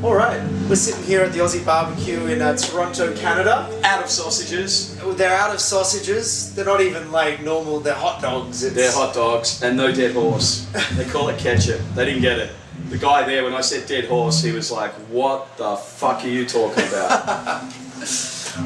All right, we're sitting here at the Aussie BBQ in Toronto, Canada. Out of sausages. They're out of sausages. They're not even like normal. They're hot dogs. They're hot dogs and no dead horse. They call it ketchup. They didn't get it. The guy there, when I said dead horse, he was like, "What the fuck are you talking about?"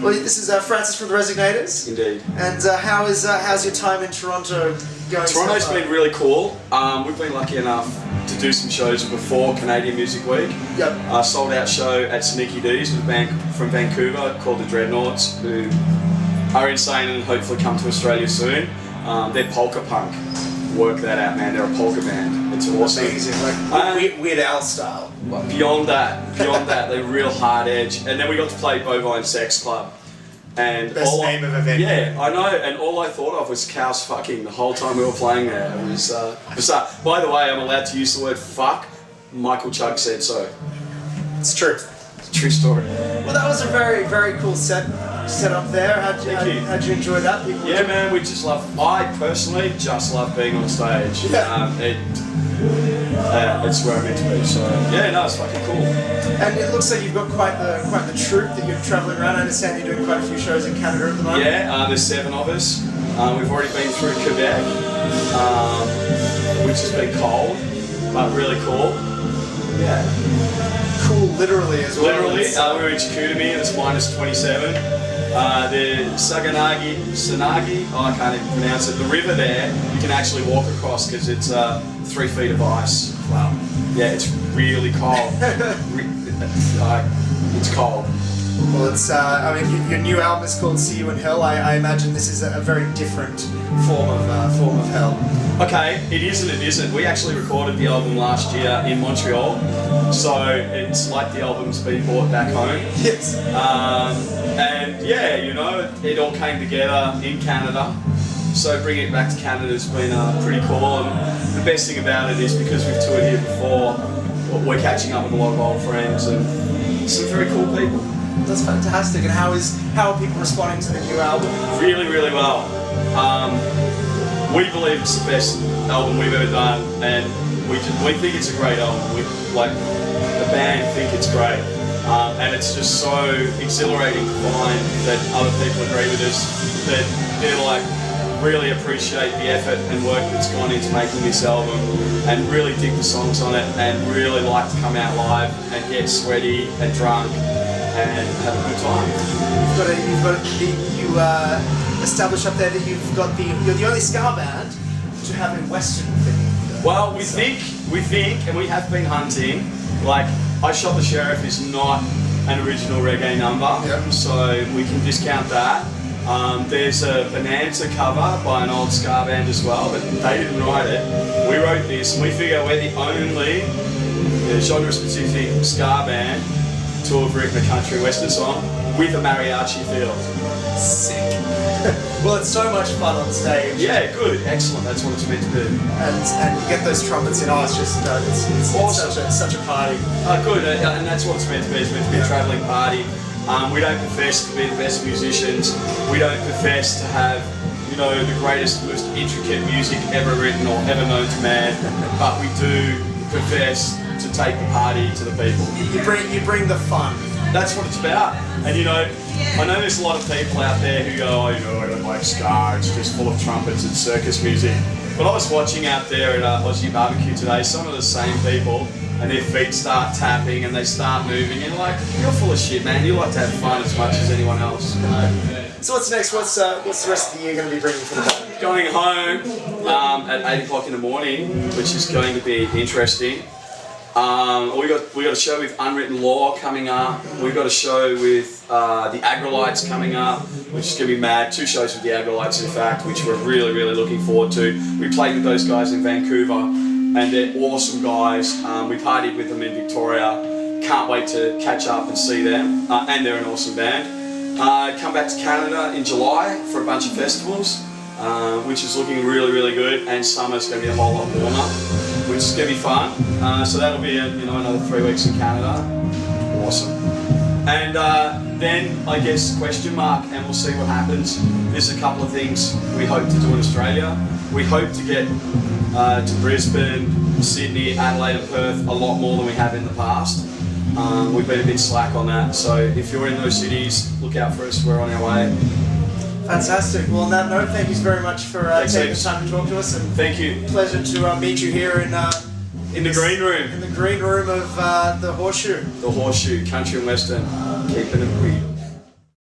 Well, this is Francis from the Resignators. Indeed. And how's your time in Toronto going? Toronto's been really cool. We've been lucky enough to do some shows before Canadian Music Week. Yep. A sold out show at CMW with a band from Vancouver called the Resjgnators, who are insane and hopefully come to Australia soon. They're polka punk. Work that out, man. They're a polka band. It's awesome. Amazing, like Weird Al style. Beyond that, they're real hard edge. And then we got to play Bovine Sex Club. And Best name of a venue. Yeah, I know. And all I thought of was cows fucking the whole time we were playing there. It was bizarre. By the way, I'm allowed to use the word fuck. Michael Chugg said so. It's true. It's a true story. Well, that was a very, very cool set up there. How'd you enjoy that? Yeah, man, we just love. I personally just love being on stage. Yeah. It's where I'm meant to be. So yeah, no, it's fucking cool. And it looks like you've got quite the troupe that you're travelling around. I understand you're doing quite a few shows in Canada at the moment. Yeah, there's 7 of us. We've already been through Quebec, which has been cold, but really cool. Yeah. Cool, literally as well. Literally, we were in Chicoutimi and it's minus 27. The Sanagi, I can't even pronounce it. The river there, you can actually walk across because it's 3 feet of ice. Wow. Yeah, it's really cold. It's cold. Well, it's. I mean, your new album is called "See You in Hell." I imagine this is a very different form of hell. Okay, it is and it isn't. We actually recorded the album last year in Montreal, so it's like the album's been brought back home. Yes. And yeah, you know, it all came together in Canada. So bringing it back to Canada has been pretty cool. And the best thing about it is because we've toured here before, we're catching up with a lot of old friends and some very cool people. That's fantastic. And how are people responding to the new album? Really, really well. We believe it's the best album we've ever done, and we think it's a great album. The band think it's great, and it's just so exhilarating to find that other people agree with us, that they're like really appreciate the effort and work that's gone into making this album, and really dig the songs on it, and really like to come out live and get sweaty and drunk and have a good time. You established up there that you're the only ska band to have a Western thing. Well, we think, and we have been hunting. Like, I Shot the Sheriff is not an original reggae number, so we can discount that. There's a Bonanza cover by an old ska band as well, but they didn't write it. We wrote this, and we figure we're the only genre-specific ska band to have written a country western song with a mariachi feel. Sick. Well, it's so much fun on stage. Yeah, good, excellent. That's what it's meant to do. And you get those trumpets in. Oh, it's just it's awesome. It's such a party. Good, and that's what it's meant to be. It's meant to be a travelling party. We don't profess to be the best musicians. We don't profess to have, you know, the greatest, most intricate music ever written or ever known to man. But we do profess to take the party to the people. You bring the fun. That's what it's about. And you know, I know there's a lot of people out there who go, oh, you know, I don't like ska, it's just full of trumpets and circus music. But I was watching out there at Aussie BBQ today, some of the same people, and their feet start tapping and they start moving, and you're like, you're full of shit, man. You like to have fun as much as anyone else. So what's next? What's the rest of the year going to be bringing for the band? Going home at 8 o'clock in the morning, which is going to be interesting. We got a show with Unwritten Law coming up. We've got a show with the Agrolites coming up, which is going to be mad. 2 shows with the Agrolites, in fact, which we're really, really looking forward to. We played with those guys in Vancouver, and they're awesome guys. We partied with them in Victoria. Can't wait to catch up and see them, and they're an awesome band. Come back to Canada in July for a bunch of festivals, which is looking really, really good, and summer's going to be a whole lot warmer, which is going to be fun. So that'll be another 3 weeks in Canada. Awesome. And then I guess question mark, and we'll see what happens. There's a couple of things we hope to do in Australia. We hope to get to Brisbane, Sydney, Adelaide and Perth a lot more than we have in the past. We've been a bit slack on that, so if you're in those cities, look out for us. We're on our way. Fantastic. Well, on that note, thank you very much for taking the heaps. time to talk to us, and Thank you. pleasure to meet you here in In the green room. in the green room of the Horseshoe. The Horseshoe, country and western, keeping it real.